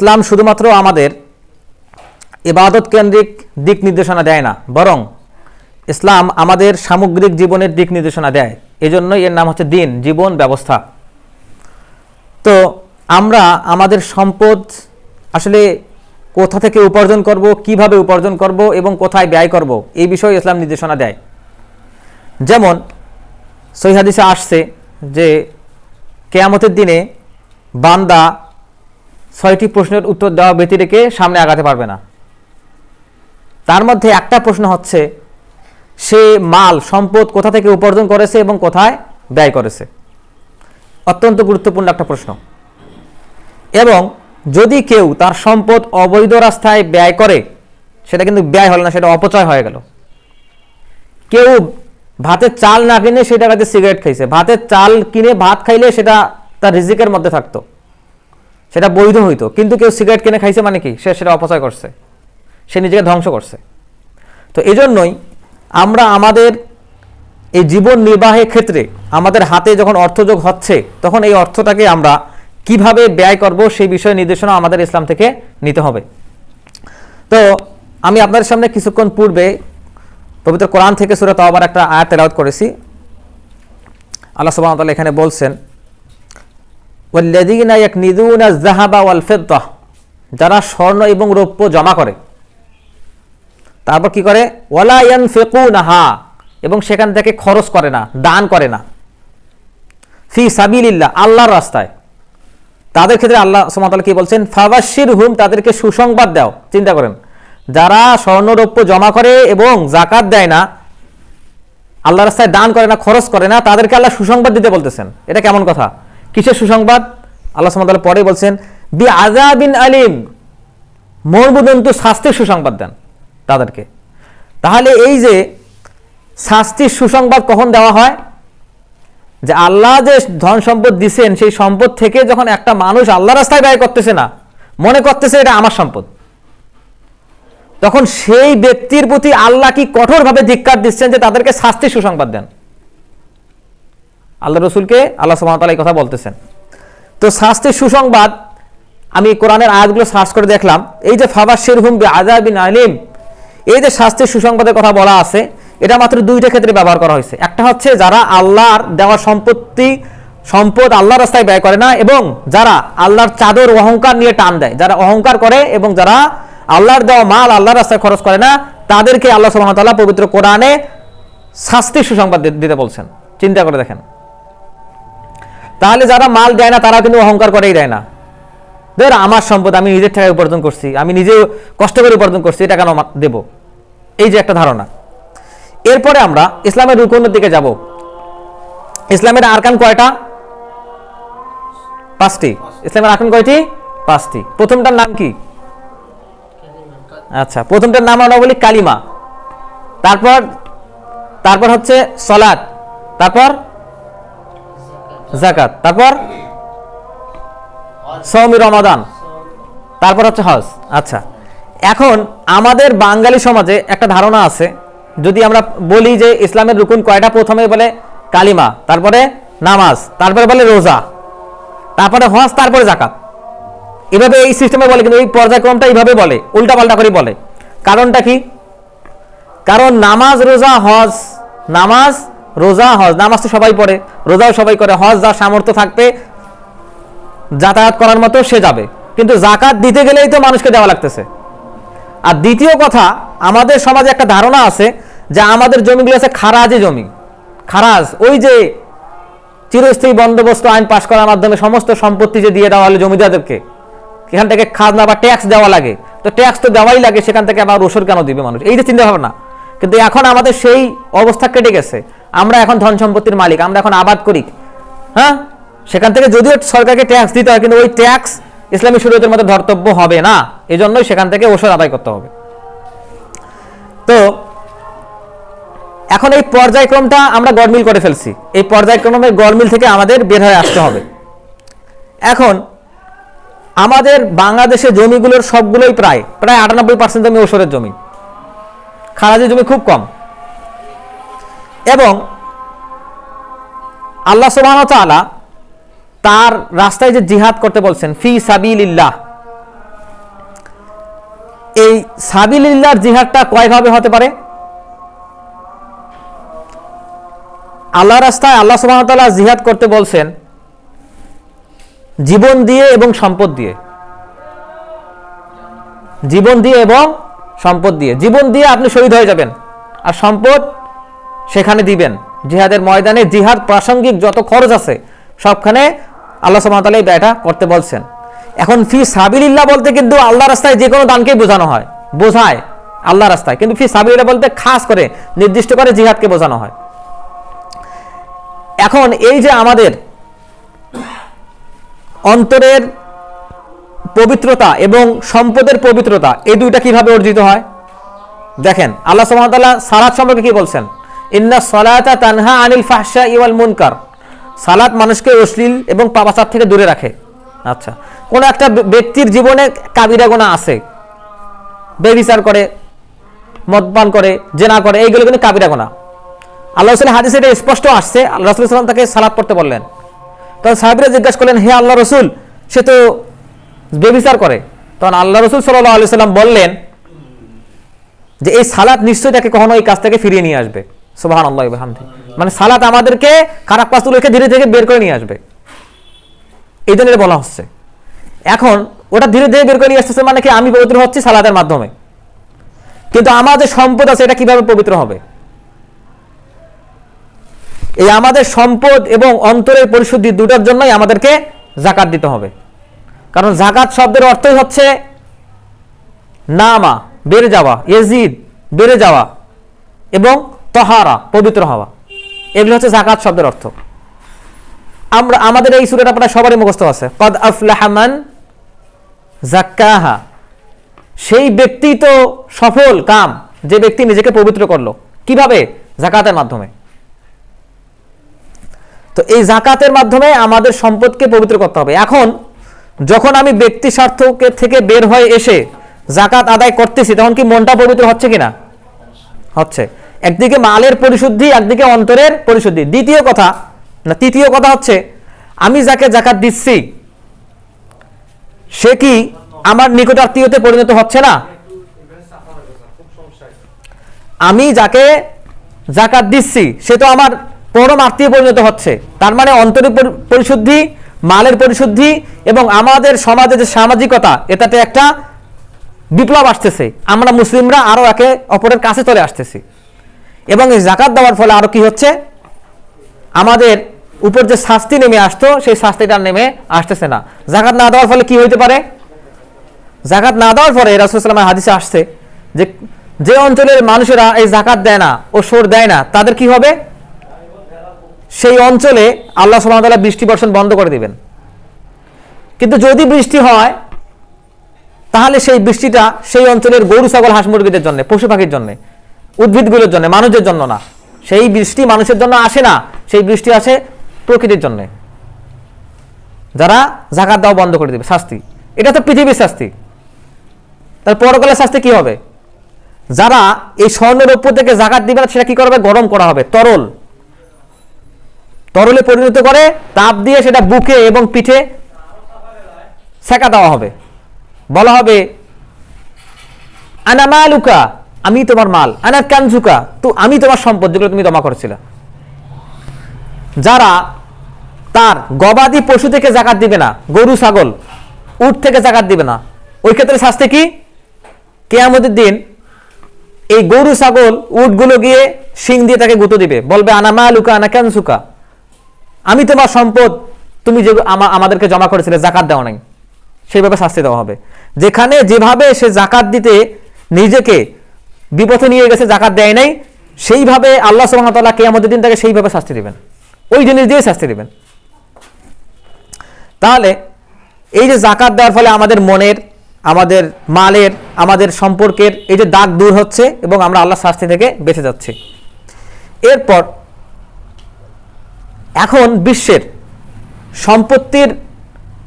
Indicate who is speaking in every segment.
Speaker 1: ইসলাম শুধুমাত্র আমাদের ইবাদত কেন্দ্রিক দিক নির্দেশনা দেয় না, বরং ইসলাম আমাদের সামগ্রিক জীবনের দিক নির্দেশনা দেয়। এজন্যই এর নাম হচ্ছে দিন, জীবন ব্যবস্থা। তো আমরা আমাদের সম্পদ আসলে কোথা থেকে উপার্জন করব, কিভাবে উপার্জন করব এবং কোথায় ব্যয় করব, এই বিষয়ে ইসলাম নির্দেশনা দেয়। যেমন সহিহ হাদিসে আসছে যে কিয়ামতের দিনে বান্দা 6টি প্রশ্নের উত্তর দেওয়া ব্যতি রেখে সামনে আগাতে পারবে না। তার মধ্যে একটা প্রশ্ন হচ্ছে সে মাল সম্পদ কোথা থেকে উপার্জন করেছে এবং কোথায় ব্যয় করেছে। অত্যন্ত গুরুত্বপূর্ণ একটা প্রশ্ন। এবং যদি কেউ তার সম্পদ অবৈধ রাস্তায় ব্যয় করে, সেটা কিন্তু ব্যয় হলো না, সেটা অপচয় হয়ে গেল। কেউ ভাতের চাল না কিনে সেই টাকাতে সিগারেট খাইছে, ভাতের চাল কিনে ভাত খাইলে সেটা তার রিজিকের মধ্যে থাকতো, সেটা বৈধ হইতো। কিন্তু কেউ সিগারেট কিনে খাইছে মানে কি, সে সেটা অপচয় করছে, সে নিজেকে ধ্বংস করছে। তো এই জন্যই আমরা আমাদের এই জীবন নির্বাহের ক্ষেত্রে আমাদের হাতে যখন অর্থযোগ হচ্ছে, তখন এই অর্থটাকে আমরা কিভাবে ব্যয় করব সেই বিষয়ে নির্দেশনা আমাদের ইসলাম থেকে নিতে হবে। তো আমি আপনাদের সামনে কিছুক্ষণ পূর্বে পবিত্র কোরআন থেকে সূরা তাওবার একটা আয়াত তেলাওয়াত করেছি। আল্লাহ সুবহানাহু ওয়া তাআলা এখানে বলছেন, ওয়াল্লাযীনা ইয়াকনিযুনা আয-যাহাবা ওয়াল ফিদ্দা, যারা স্বর্ণ এবং রৌপ্য জমা করে, তারপর কি করে, ওয়ালা ইয়ানফিকুনাহা, এবং সেখান থেকে খরচ করে না, দান করে না, ফি সাবিলিল্লাহ, আল্লাহর রাস্তায়, তাদের ক্ষেত্রে আল্লাহ সুবহানাহু ওয়া তাআলা কি বলছেন, ফাবাশশিরহুম, তাদেরকে সুসংবাদ দাও। চিন্তা করেন, যারা স্বর্ণরৌপ্য জমা করে এবং যাকাত দেয় না, আল্লাহর রাস্তায় দান করে না, খরচ করে না, তাদেরকে আল্লাহ সুসংবাদ দিতে বলতেছেন। এটা কেমন কথা? কিসের সুসংবাদ? আল্লাহ সুবহানাহু ওয়া তাআলা পরে বলছেন, বি আযাবিন আলিম, মর্মন্তুদ শাস্তির সুসংবাদ দেন তাদেরকে। তাহলে এই যে শাস্তির সুসংবাদ কখন দেওয়া হয়, যে আল্লাহ যে ধন সম্পদ দিচ্ছেন, সেই সম্পদ থেকে যখন একটা মানুষ আল্লাহ রাস্তায় ব্যয় করতেছে না, মনে করতেছে এটা আমার সম্পদ, তখন সেই ব্যক্তির প্রতি আল্লাহ কি কঠোরভাবে ধিক্কার দিচ্ছেন যে তাদেরকে শাস্তির সুসংবাদ দেন। আল্লাহ রসুলকে আল্লাহ সুবহানাহু ওয়া তাআলা এই কথা বলতেছেন। তো শাস্তির সুসংবাদ আমি কোরআনের আয়াতগুলো সার্চ করে দেখলাম, এই যে ফাবাশশিরহুম বিআযাবিন আলিম, এই যে শাস্তির সুসংবাদের কথা বলা আছে, এটা মাত্র দুইটা ক্ষেত্রে ব্যবহার করা হয়েছে। একটা হচ্ছে যারা আল্লাহর দেওয়া সম্পদ আল্লাহর রাস্তায় ব্যয় করে না, এবং যারা আল্লাহর চাদর অহংকার নিয়ে টান দেয়, যারা অহংকার করে এবং যারা আল্লাহর দেওয়া মাল আল্লাহর রাস্তায় খরচ করে না, তাদেরকে আল্লাহ সুবহানাহু ওয়া তাআলা পবিত্র কোরআনে শাস্তির সুসংবাদ দিতে বলছেন। চিন্তা করে দেখেন, তাহলে যারা মাল দেয় না তারা কিন্তু অহংকার করেই দেয় না, ধর আমার সম্পদ, আমি নিজের টাকায় উপার্জন করছি, আমি নিজে কষ্ট করে উপার্জন করছি, এটা কেন দেব, এই যে একটা ধারণা। এরপরে আমরা ইসলামের রুকনের দিকে যাব। ইসলামের আরকান কয়টা? 5টি। ইসলামের আরকান কয়টি? 5টি। প্রথমটার নাম কি? আচ্ছা, প্রথমটার নাম আমরা বলি কালিমা, তারপর হচ্ছে সালাত, তারপর যাকাত, তারপর সওম রমাদান, তারপর হচ্ছে হজ। আচ্ছা, এখন আমাদের বাঙালি সমাজে একটা ধারণা আছে, যদি আমরা বলি যে ইসলামের রুকুন কয়টা, প্রথমে বলে কালিমা, তারপরে নামাজ, তারপরে বলে রোজা, তারপরে হজ, তারপরে যাকাত, এভাবে এই সিস্টেমে বলে। কিন্তু এই পর্যায়ক্রমটা এইভাবে বলে, উল্টাপাল্টা করে বলে। কারণটা কি? কারণ নামাজ রোজা হজ, নামাজ রোজা হজ, নামাজ তো সবাই পড়ে, রোজাও সবাই করে, হজ যা সামর্থ্য থাকবে যাতায়াত করার মতো সে যাবে, কিন্তু যাকাত দিতে গেলেই তো মানুষকে দেওয়া লাগতেছে। আর দ্বিতীয় কথা, আমাদের সমাজে একটা ধারণা আছে যে আমাদের জমিগুলো আছে খারাজি জমি। খারাজ, ওই যে চিরস্থায়ী বন্দোবস্ত আইন পাশ করার মাধ্যমে সমস্ত সম্পত্তি যে দিয়ে দেওয়া হলো জমিদারদেরকে, এখান থেকে খাজনা বা ট্যাক্স দেওয়া লাগে, তো ট্যাক্স তো দেওয়াই লাগে, সেখান থেকে আবার ওষুধ কেন দিবে মানুষ, এই যে চিন্তা ভাবনা। কিন্তু এখন আমাদের সেই অবস্থা কেটে গেছে, আমরা এখন ধন সম্পত্তির মালিক, আমরা এখন আবাদ করি, হ্যাঁ, সেখান থেকে যদিও সরকারকে ট্যাক্স দিতে হয়, কিন্তু ওই ট্যাক্স ইসলামী শরীয়তের মধ্যে ধর্তব্য হবে না, এজন্যই সেখান থেকে ওষুধ আদায় করতে হবে। তো এখন এই পর্যায়ক্রমটা আমরা গড়মিল করে ফেলছি, এই পর্যায়ক্রমের গড়মিল থেকে আমাদের বের হয়ে আসতে হবে। এখন আমাদের বাংলাদেশের জমিগুলোর সবগুলোই প্রায় 98% জমি ওষুধের জমি, খারাজি জমি খুব কম। এবং আল্লাহ সুবহানাহু ওয়া তাআলা তার রাস্তায় যে জিহাদ করতে বলছেন, ফি সাবিলিল্লাহ, এই সাবিলিল্লাহর জিহাদটা কয়ভাবে হতে পারে? আল্লাহ রাস্তায় আল্লাহ সুবহানাহু ওয়া তাআলা জিহাদ করতে বলছেন জীবন দিয়ে এবং সম্পদ দিয়ে। জীবন দিয়ে এবং সম্পদ দিয়ে। জীবন দিয়ে আপনি শহীদ হয়ে যাবেন, আর সম্পদ সেখানে দিবেন। জিহাদের ময়দানে জিহাদ প্রাসঙ্গিক যত খরচ আছে সবখানে আল্লাহ সুবহানাহু ওয়া তাআলা এই ব্যয়টা করতে বলছেন। এখন ফি সাবিলিল্লাহ বলতে কিন্তু আল্লাহ রাস্তায় যে কোনো দানকেই বোঝানো হয়, বোঝায় আল্লাহ রাস্তায়, কিন্তু ফি সাবিলিল্লাহ বলতে খাস করে নির্দিষ্ট করে জিহাদকে বোঝানো হয়। এখন এই যে আমাদের অন্তরের পবিত্রতা এবং সম্পদের পবিত্রতা, এই দুইটা কিভাবে অর্জিত হয় দেখেন। আল্লাহ সুবহানাহু ওয়া তাআলা সালাত সম্পর্কে কি বলছেন? ইন্নাস সালাতা তানহা আনিল ফাহশাই ওয়াল মুনকার। সালাত মানুষকে অশ্লীল এবং পাপাচার থেকে দূরে রাখে। আচ্ছা, কোন একটা ব্যক্তির জীবনে কাবিরা গুনাহ আছে, ব্যভিচার করে, মদপান করে, জেনা করে, এইগুলো কিন্তু কাবিরা গুনাহ। আল্লাহ রাসূলের হাদিসে এটা স্পষ্ট আসছে। আল্লাহ রাসূল সাল্লাল্লাহু আলাইহি ওয়াসাল্লাম তাকে সালাত পড়তে বললেন। তখন সাহাবীরা জিজ্ঞাসা করলেন, হে আল্লাহ রাসূল, সে তো ব্যভিচার করে। তখন আল্লাহ রাসূল সাল্লাল্লাহু আলাইহি ওয়াসাল্লাম বললেন যে এই সালাত নিশ্চয়ই তাকে কখনো এই কাজ থেকে ফিরিয়ে নিয়ে আসবে। সুবহানাল্লাহি ওয়া বিহামদিহি। মানে সালাত আমাদেরকে খারাপ কাজগুলোকে ধীরে ধীরে বের করে নিয়ে আসবে, এই জন্য বলা হচ্ছে। এখন ওটা ধীরে ধীরে বের করে নিয়ে আসতেছে মানে কি, আমি পবিত্র হচ্ছি সালাতের মাধ্যমে। কিন্তু আমাদের সম্পদ আছে, এটা কিভাবে পবিত্র হবে? এই আমাদের সম্পদ এবং অন্তরের পরিশুদ্ধি দুটার জন্যই আমাদেরকে যাকাত দিতে হবে। কারণ যাকাত শব্দের অর্থই হচ্ছে নামা, বেড়ে যাওয়া, ইয়াজিদ, বেড়ে যাওয়া, এবং তহারা, পবিত্র হওয়া। এগুলো হচ্ছে যাকাত শব্দের অর্থ। আমাদের এই সূরাটা প্রায় সবারই মুখস্থ আছে, কদ আফলাহা মান যাক্কাহা। সেই ব্যক্তি তো সফল কাম যে ব্যক্তি নিজেকে পবিত্র করলো। কিভাবে? যাকাতের মাধ্যমে। তো এই যাকাতের মাধ্যমে আমাদের সম্পদকে পবিত্র করতে হবে। এখন যখন আমি ব্যক্তি স্বার্থ থেকে বের হয়ে এসে যাকাত আদায় করতেছি, তখন কি মনটা পবিত্র হচ্ছে কিনা? হচ্ছে। একদিকে মালের পরিশুদ্ধি, একদিকে অন্তরের পরিশুদ্ধি। তৃতীয় কথা হচ্ছে, আমি যাকে যাকাত দিচ্ছি সে কি আমার নিকটাত্মীয়তে পরিণত হচ্ছে না? আমি যাকে যাকাত দিচ্ছি সে তো আমার পরম আত্মীয় পরিণত হচ্ছে। তার মানে অন্তরের পরিশুদ্ধি, মালের পরিশুদ্ধি এবং আমাদের সমাজে যে সামাজিকতা, এটাতে একটা বিপ্লব আসতেছে। আমরা মুসলিমরা আরো একে অপরের কাছে চলে আসতেছি। এবং এই যাকাত দেওয়ার ফলে আরো কি হচ্ছে, আমাদের উপর যে শাস্তি নেমে আসতো সেই শাস্তিটা নেমে আসতেছে না। যাকাত না দেওয়ার ফলে কি হইতে পারে? যাকাত না দেওয়ার পরে রাসূল সাল্লাল্লাহু আলাইহি ওয়াসাল্লামের হাদিসে আসছে যে অঞ্চলের মানুষেরা এই যাকাত দেয় না, ওসর দেয় না, তাদের কি হবে? সেই অঞ্চলে আল্লাহ সুবহানাহু ওয়া তাআলা বৃষ্টি বর্ষণ বন্ধ করে দিবেন। কিন্তু যদি বৃষ্টি হয় তাহলে সেই বৃষ্টিটা সেই অঞ্চলের গরু, ছাগল, হাঁস, মুরগিদের জন্য, পশু পাখির জন্য, উদ্ভিদগুলোর জন্য, মানুষের জন্য না। সেই বৃষ্টি মানুষের জন্য আসে না, সেই বৃষ্টি আসে প্রকৃতির জন্য। যারা যাকাত দেওয়া বন্ধ করে দিবে, শাস্তি। এটা তো পৃথিবীর শাস্তি। তার পরকালের শাস্তি কি হবে? যারা এই স্বর্ণরৌপ্য থেকে যাকাত দিবে না, সেটা কি করবে? গরম করা হবে, তরলে পরিণত করে তাপ দিয়ে সেটা বুকে এবং পিঠে সেকা দেওয়া হবে। বলা হবে আনা মালুকা, আমি তোমার মাল, আনা কানজুকা, তো আমি তোমার সম্পদ যেগুলো তুমি জমা করেছিলে। যারা তার গবাদি পশু থেকে যাকাত দিবে না, গরু, ছাগল, উট থেকে যাকাত দিবে না, ওই ক্ষেত্রে শাস্তি কি? কিয়ামতের দিন এই গরু, ছাগল, উটগুলো গিয়ে শিং দিয়ে তাকে গুঁতো দিবে, বলবে আনা মালুকা, আনা কানজুকা, আমি তোমার সম্পদ, তুমি যে আমাদেরকে জমা করেছিলে, যাকাত দেওয়া নাই। সেইভাবে শাস্তি দেওয়া হবে। যেখানে যেভাবে সে যাকাত দিতে নিজেকে বিপথে নিয়ে গেছে, যাকাত দেয় নাই, সেইভাবে আল্লাহ সুবহানাহু ওয়া তাআলা কিয়ামতের দিন তাকে সেইভাবে শাস্তি দিবেন, ওই জিনিস দিয়ে শাস্তি দিবেন। তাহলে এই যে যাকাত দেওয়ার ফলে আমাদের মনের, আমাদের মালের, আমাদের সম্পর্কের এই যে দাগ দূর হচ্ছে এবং আমরা আল্লাহর শাস্তি থেকে বেঁচে যাচ্ছি। এরপর এখন বিশ্বের সম্পত্তির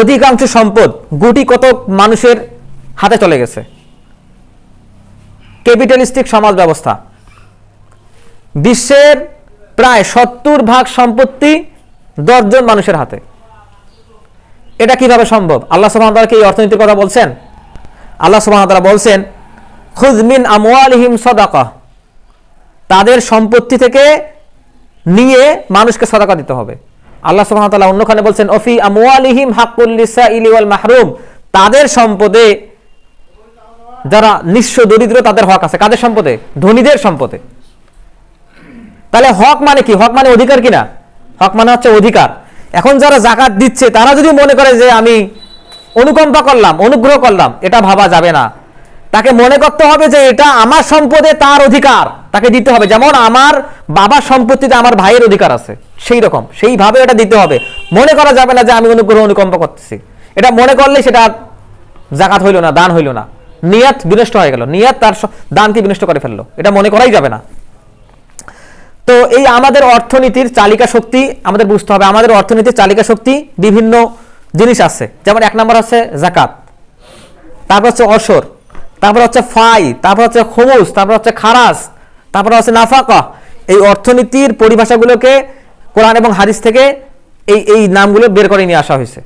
Speaker 1: অধিকাংশ সম্পদ গুটি কতক মানুষের হাতে চলে গেছে। ক্যাপিটালিস্টিক সমাজ ব্যবস্থা। বিশ্বের প্রায় 70% সম্পত্তি 10 জন মানুষের হাতে। এটা কিভাবে সম্ভব? আল্লাহ সুবহানাহু ওয়া তাআলা কি এই অর্থনীতির কথা বলছেন? আল্লাহ সুবহানাহু ওয়া তাআলা বলছেন খুয মিন আমওয়ালিহিম সাদাকা, তাদের সম্পত্তি থেকে নিয়ে মানুষকে সাদাকা দিতে হবে। আল্লাহ সুবহানাহু ওয়া তাআলা অন্যখানে বলছেন অফি আমওয়ালিহিম হাক্কুল লিসাইলি ওয়াল মাহরুম, তাদের সম্পদে যারা নিঃস্ব দরিদ্র তাদের হক আছে। কাদের সম্পদে? ধনীদের সম্পদে। তাহলে হক মানে কি? হক মানে অধিকার কিনা? হক মানে হচ্ছে অধিকার। এখন যারা যাকাত দিচ্ছে তারা যদি মনে করে যে আমি অনুকম্পা করলাম, অনুগ্রহ করলাম, এটা ভাবা যাবে না। তাকে মনে করতে হবে যে এটা আমার সম্পদে তার অধিকার, তাকে দিতে হবে। যেমন আমার বাবার সম্পত্তিতে আমার ভাইয়ের অধিকার আছে, সেই রকম সেইভাবে এটা দিতে হবে। মনে করা যাবে না যে আমি অনুগ্রহ অনুকম্পা করতেছি। এটা মনে করলে সেটা যাকাত হইল না, দান হইল না, নিয়ত বিনষ্ট হয়ে গেল, নিয়ত তার দানকে বিনষ্ট করে ফেললো, এটা মনে করাই যাবে না। তো এই আমাদের অর্থনীতির চালিকা শক্তি আমাদের বুঝতে হবে। আমাদের অর্থনীতির চালিকা শক্তি বিভিন্ন জিনিস আছে। যেমন 1 নম্বর হচ্ছে যাকাত, তারপর হচ্ছে অসর, তারপর হচ্ছে ফাই, তারপর হচ্ছে খুমুস, তারপর হচ্ছে খারাজ, তারপর হচ্ছে নাফাকা। এই অর্থনীতির পরিভাষাগুলোকে কোরআন এবং হাদিস থেকে এই নামগুলো বের করে নিয়ে আসা হয়েছে।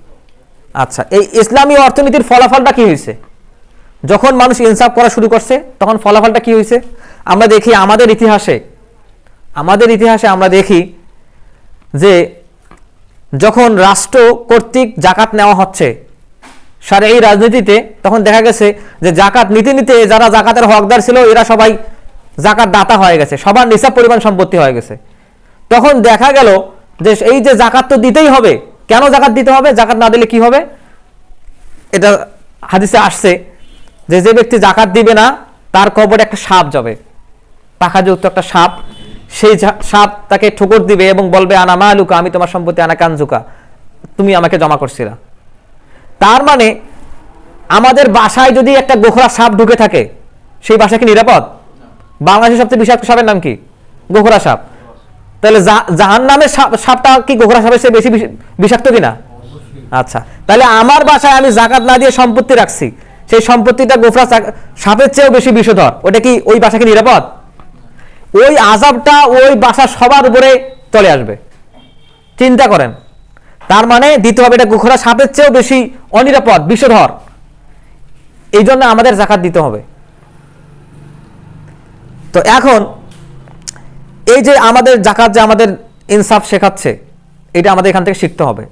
Speaker 1: আচ্ছা, এই ইসলামী অর্থনীতির ফলাফলটা কি হয়েছে? যখন মানুষ ইনসাফ করা শুরু করছে তখন ফলাফলটা কি হয়েছে? আমরা দেখি আমাদের ইতিহাসে আমরা দেখি যে যখন রাষ্ট্র কর্তৃক যাকাত নেওয়া হচ্ছে এই রাজনীতিতে, তখন দেখা গেছে যে যাকাত নিতে নিতে যারা যাকাতের হকদার ছিল এরা সবাই যাকাত দাতা হয়ে গেছে, সবার নিসাব পরিমাণ সম্পত্তি হয়ে গেছে। তখন দেখা গেল যে এই যে যাকাত তো দিতেই হবে, কেন যাকাত দিতে হবে? যাকাত না দিলে কি হবে? এটা হাদিসে আসছে যে যে ব্যক্তি যাকাত দিবে না তার কবরে একটা সাপ যাবে, পাখাযুক্ত একটা সাপ। সেই সাপ তাকে ঠোকর দিবে এবং বলবে আনা মালুকা, আমি তোমার সম্পত্তি, আনা কানজুকা, তুমি আমাকে জমা করছিলা। তার মানে আমাদের বাসায় যদি একটা গোখরা সাপ ঢুকে থাকে, সেই বাসা কি নিরাপদ? বাংলাদেশের সবচেয়ে বিষাক্ত সাপের নাম কি? গোখরা সাপ। তাহলে জাহান্নামের সাপটা কি গোখরা সাপের চেয়ে বেশি বিষাক্ত কিনা? আচ্ছা, তাহলে আমার বাসায় আমি যাকাত না দিয়ে সম্পত্তি রাখছি, সেই সম্পত্তিটা গোখরা সাপের চেয়েও বেশি বিষধর, ওটা কি ওই বাসা কি নিরাপদ? ওই আযাবটা ওই বাসা সবার উপরে চলে আসবে। চিন্তা করেন। তার মানে দিতে হবে এটা গোখরা সাপের চেয়েও বেশি অনিরাপদ, বিষধর। এই জন্য আমাদের যাকাত দিতে হবে। তো এখন এই যে আমাদের যাকাত যে আমাদের ইনসাফ শেখাচ্ছে, এটা আমাদের এখান থেকে শিখতে হবে।